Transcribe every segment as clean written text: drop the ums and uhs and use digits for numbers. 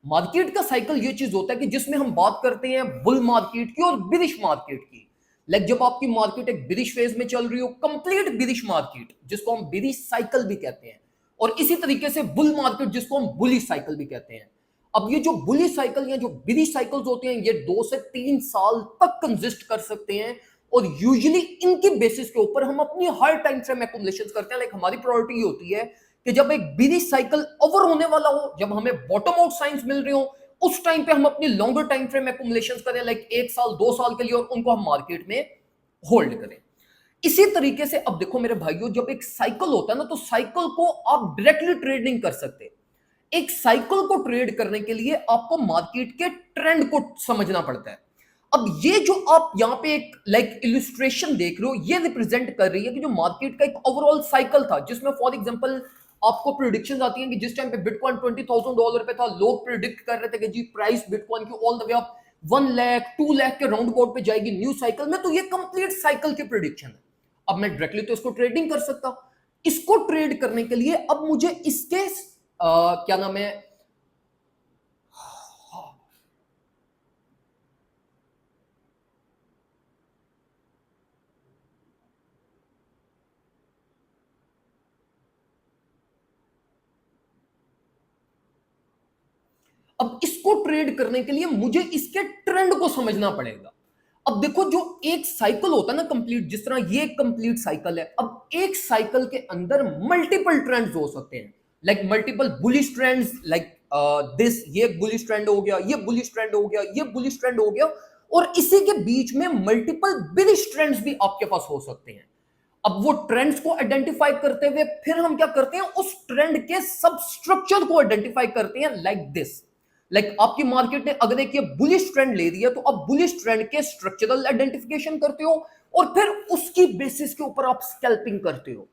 Market का cycle ये चीज होता है कि जिसमें हम बात करते हैं बुल मार्केट की और बिरिश मार्केट की। लाइक जब आपकी मार्केट एक बिरिश फेज में चल रही हो, कंप्लीट बिरिश मार्केट जिसको हम बिरिश साइकिल भी कहते हैं, और इसी तरीके से बुल मार्केट जिसको हम बुलिश साइकिल भी कहते हैं। अब ये जो बुलिश साइकिल या जो बिरिश साइकिल्स होते हैं ये 2 से 3 साल तक कंजिस्ट कर सकते हैं, और यूजुअली इनकी बेसिस के ऊपर हम अपनी हर टाइम फ्रेम एक्युमुलेशन करते हैं। लाइक हमारी प्रायोरिटी होती है कि जब एक बिरिश साइकिल ओवर होने वाला हो, जब हमें बॉटम आउट साइंस मिल रहे हो, उस टाइम पे हम अपनी लॉन्गर टाइम फ्रेम एक्युमुलेशन करें, लाइक 1 साल 2 साल के लिए, और उनको हम मार्केट में होल्ड करें। इसी तरीके से अब देखो मेरे भाइयों, जब एक साइकिल होता है ना, तो साइकिल को आप डायरेक्टली ट्रेड नहीं कर सकते। एक साइकिल को ट्रेड करने के लिए आपको मार्केट के ट्रेंड को समझना पड़ता है। अब ये जो आप यहां पे एक लाइक इलस्ट्रेशन देख रहे हो, ये रिप्रेजेंट कर रही है कि जो मार्केट का एक ओवरऑल साइकिल था, जिसमें फॉर एग्जांपल आपको प्रिडिक्शंस आती हैं कि जिस टाइम पे बिटकॉइन $20,000 पे था, लोग प्रिडिक्ट कर रहे थे कि जी प्राइस बिटकॉइन की all the way up 1 lakh 2 lakh के राउंड अबाउट पे जाएगी न्यू साइकिल में। तो ये कंप्लीट साइकिल की प्रिडिक्शन है। अब मैं डायरेक्टली तो इसको ट्रेडिंग कर सकता, इसको ट्रेड करने के लिए अब मुझे इसके क्या नाम है, अब इसको ट्रेड करने के लिए मुझे इसके ट्रेंड को समझना पड़ेगा। अब देखो जो एक साइकिल होता है ना कंप्लीट, जिस तरह ये एक कंप्लीट साइकिल है, अब एक साइकिल के अंदर मल्टीपल ट्रेंड्स हो सकते हैं, like multiple bullish trends, like this, ये बुलिश ट्रेंड हो गया, ये बुलिश ट्रेंड हो गया, ये बुलिश ट्रेंड हो गया, और इसी के बीच में मल्टीपल बिलिश ट्रेंड्स भी आपके पास हो सकते हैं। अब वो ट्रेंड्स को आइडेंटिफाई करते हुए फिर हम क्या करते हैं, उस ट्रेंड के सब स्ट्रक्चर को आइडेंटिफाई करते हैं, लाइक दिस। लाइक आपकी मार्केट ने अगर एक ये बुलिश ट्रेंड ले रही है, तो आप बुलिश ट्रेंड के स्ट्रक्चरल आइडेंटिफिकेशन करते हो, और फिर उसकी बेसिस के ऊपर आप स्कैल्पिंग करते हो।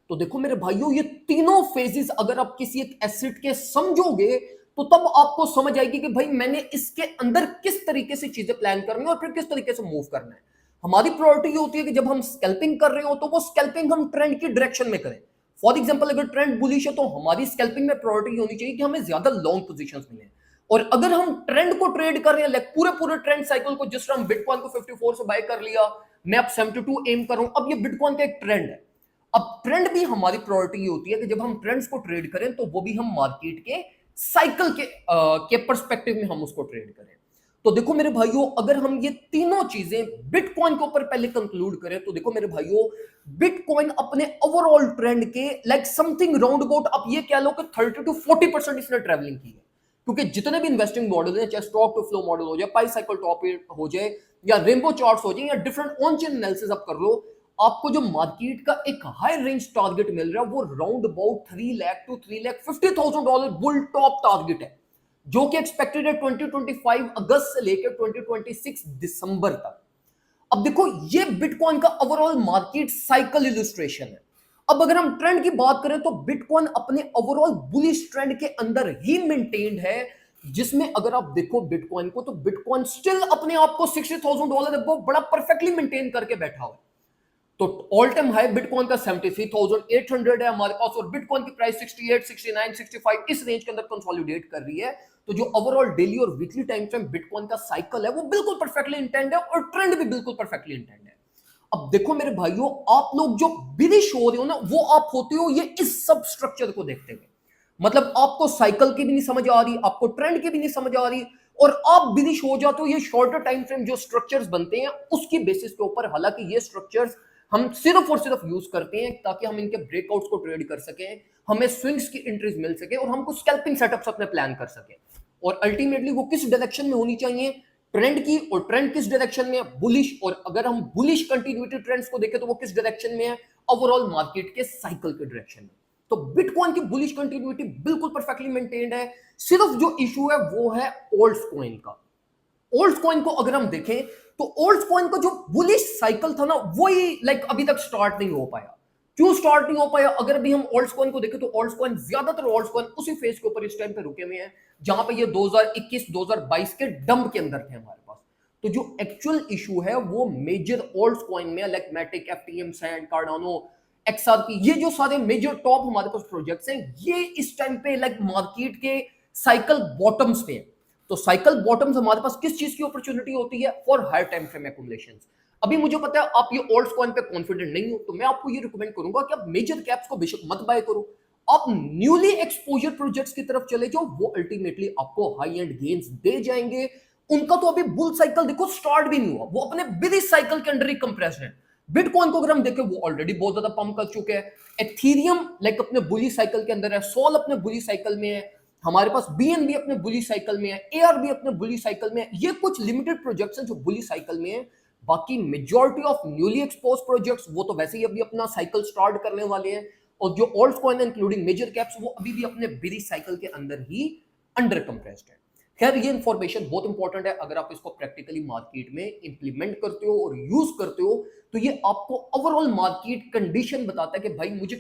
तो देखो मेरे भाइयों, ये तीनों फेजेस अगर आप किसी एक एसेट के समझोगे, तो तब आपको समझ आएगी कि भाई मैंने इसके अंदर किस तरीके से चीजें प्लान करनी है और फिर किस तरीके से मूव करना है। हमारी प्रायोरिटी ये होती है कि जब हम स्कैल्पिंग कर रहे हो, तो वो स्कैल्पिंग हम ट्रेंड की डायरेक्शन में करें। फॉर एग्जांपल अगर ट्रेंड बुलिश है, तो हमारी स्कैल्पिंग में प्रायोरिटी होनी चाहिए कि हमें ज्यादा लॉन्ग पोजीशंस मिले। और अगर हम ट्रेंड को ट्रेड कर रहे हैं, लाइक पूरे पूरे ट्रेंड साइकिल को, जिस तरह हम बिटकॉइन को 54 से बाय कर लिया, मैं अब 72 एम कर रहा हूं, अब ये बिटकॉइन का एक ट्रेंड है। अब ट्रेंड भी हमारी प्रायोरिटी होती है कि जब हम ट्रेंड्स को ट्रेड करें, तो वो भी हम मार्केट के साइकिल के पर्सपेक्टिव में हम उसको ट्रेड करें। तो देखो मेरे भाइयों, अगर हम ये तीनों चीजें बिटकॉइन के ऊपर पहले कंक्लूड करें, तो देखो मेरे भाइयों, बिटकॉइन अपने ओवरऑल ट्रेंड के लाइक समथिंग राउंड अबाउट आप ये कह लो कि 30 to 40% इसने ट्रेवलिंग की है। क्योंकि जितने भी इन्वेस्टिंग मॉडल हैं, चाहे स्टॉक टू फ्लो मॉडल हो जाए, पाई साइकिल टॉप हो जाए, या रेनबो चार्ट्स हो जाए, या डिफरेंट ऑन चेन एनालिसिस आप कर लो, आपको जो मार्केट का एक हाई रेंज टारगेट मिल रहा है, वो round about 3 lakh to $350,000 bull top target है, जो कि एक्सपेक्टेड है 2025 अगस्त से लेकर 2026 दिसंबर तक। अब देखो, ये बिटकॉइन का ओवरऑल मार्केट साइकिल इलस्ट्रेशन है। अब अगर हम ट्रेंड की बात करें, तो बिटकॉइन अपने ओवरऑल बुलिश ट्रेंड के अंदर ही मेंटेन्ड है, जिसमें अगर आप देखो बिटकॉइन को, तो बिटकॉइन स्टिल अपने आप को $60,000 बड़ा परफेक्टली मेंटेन करके बैठा हुआ है। तो ऑल टाइम हाई बिटकॉइन का 73,800 है हमारे पास, और बिटकॉइन की प्राइस 68, 69, 65 इस रेंज के अंदर कंसोलिडेट कर रही है। तो जो ओवरऑल डेली और वीकली टाइम फ्रेम बिटकॉइन का साइकिल है, वो बिल्कुल परफेक्टली इंटेंड है, और ट्रेंड भी बिल्कुल परफेक्टली इंटेंड है। अब देखो मेरे भाइयों, आप लोग जो बिलिश हो रहे हो ना, वो आप होते हो ये इस सब स्ट्रक्चर को देखते हुए। मतलब आपको साइकिल की भी नहीं समझ आ रही, आपको ट्रेंड की भी नहीं समझ आ रही, और आप बिलिश हो जाते हो ये शॉर्टर टाइम फ्रेम जो स्ट्रक्चर्स बनते हैं उसकी बेसिस के ऊपर। हालांकि ये स्ट्रक्चर्स हम सिर्फ और सिर्फ यूज करते हैं ताकि हम इनके ब्रेकआउट्स को ट्रेड कर सकें, हमें स्विंग्स की एंट्रीज मिल सके, और हम कुछ स्कैल्पिंग सेटअप्स अपने प्लान कर सकें। और अल्टीमेटली वो किस डायरेक्शन में होनी चाहिए, ट्रेंड की, और ट्रेंड किस डायरेक्शन में है, बुलिश। और अगर हम बुलिश कंटिन्यूटी ट्रेंड्स को देखें, तो वो किस डायरेक्शन में है, ओवरऑल मार्केट के साइकिल के डायरेक्शन में। तो बिटकॉइन की बुलिश कंटिन्यूटी बिल्कुल परफेक्टली मेंटेन्ड है। सिर्फ जो इशू है वो है ओल्ड कॉइन का। ओल्ड कॉइन को अगर हम देखें, तो ओल्ड कॉइन का जो बुलिश साइकिल था ना, वही लाइक अभी तक स्टार्ट नहीं हो पाया। क्यों स्टार्ट नहीं हो पाया? अगर भी हम ओल्ड कॉइन को देखें, तो ओल्ड कॉइन, ज्यादातर ओल्ड कॉइन उसी फेज के ऊपर इस टाइम पे रुके हुए हैं जहां पे ये 2021-2022 के डंप के अंदर थे हमारे पास। तो जो एक्चुअल इशू है वो मेजर ओल्ड कॉइन में, like Matic, FTM, Sand, Cardano, XRP, ये जो सारे मेजर टॉप हमारे पास प्रोजेक्ट्स हैं, ये इस टाइम पे लाइक मार्केट के साइकिल बॉटम्स पे है। तो साइकिल बॉटम्स हमारे पास किस चीज की अपॉर्चुनिटी होती है? For higher time frame accumulation. अभी मुझे पता है आप ये ओल्ड कॉइन पे कॉन्फिडेंट नहीं हो, तो मैं आपको ये रिकमेंड करूंगा कि आप मेजर कैप्स को बेशक मत बाय करो, आप न्यूली एक्सपोजर प्रोजेक्ट्स की तरफ चले जाओ, वो अल्टीमेटली आपको हाई एंड गेन्स दे जाएंगे। उनका तो अभी बुल साइकिल देखो स्टार्ट भी नहीं हुआ, वो अपने बिली साइकिल के अंडर ही कंप्रेस्ड है। बिटकॉइन को अगर हम देखें वो ऑलरेडी बहुत ज्यादा पंप कर चुके हैं। एथीरियम लाइक अपने बुली साइकिल के अंदर है, सोल अपने बुली साइकिल में है, हमारे पास बीएनबी अपने बुली साइकिल में है, एआरबी अपने बुली साइकिल में है। ये कुछ लिमिटेड प्रोजेक्ट्स हैं जो बुली साइकिल में है। बाकी majority of newly expose projects वो तो वैसे ही अभी अपना साइकिल स्टार्ट करने वाले हैं, और जो old coin including major caps वो अभी भी अपने बिली साइकिल के अंदर ही अंडर कंप्रेस्ड है। खैर ये इंफॉर्मेशन बहुत इंपॉर्टेंट है, अगर आप इसको प्रैक्टिकली मार्केट में इंप्लीमेंट करते हो और यूज करते हो तो ये आपको ओवरऑल मार्केट कंडीशन बताता है कि भाई मुझे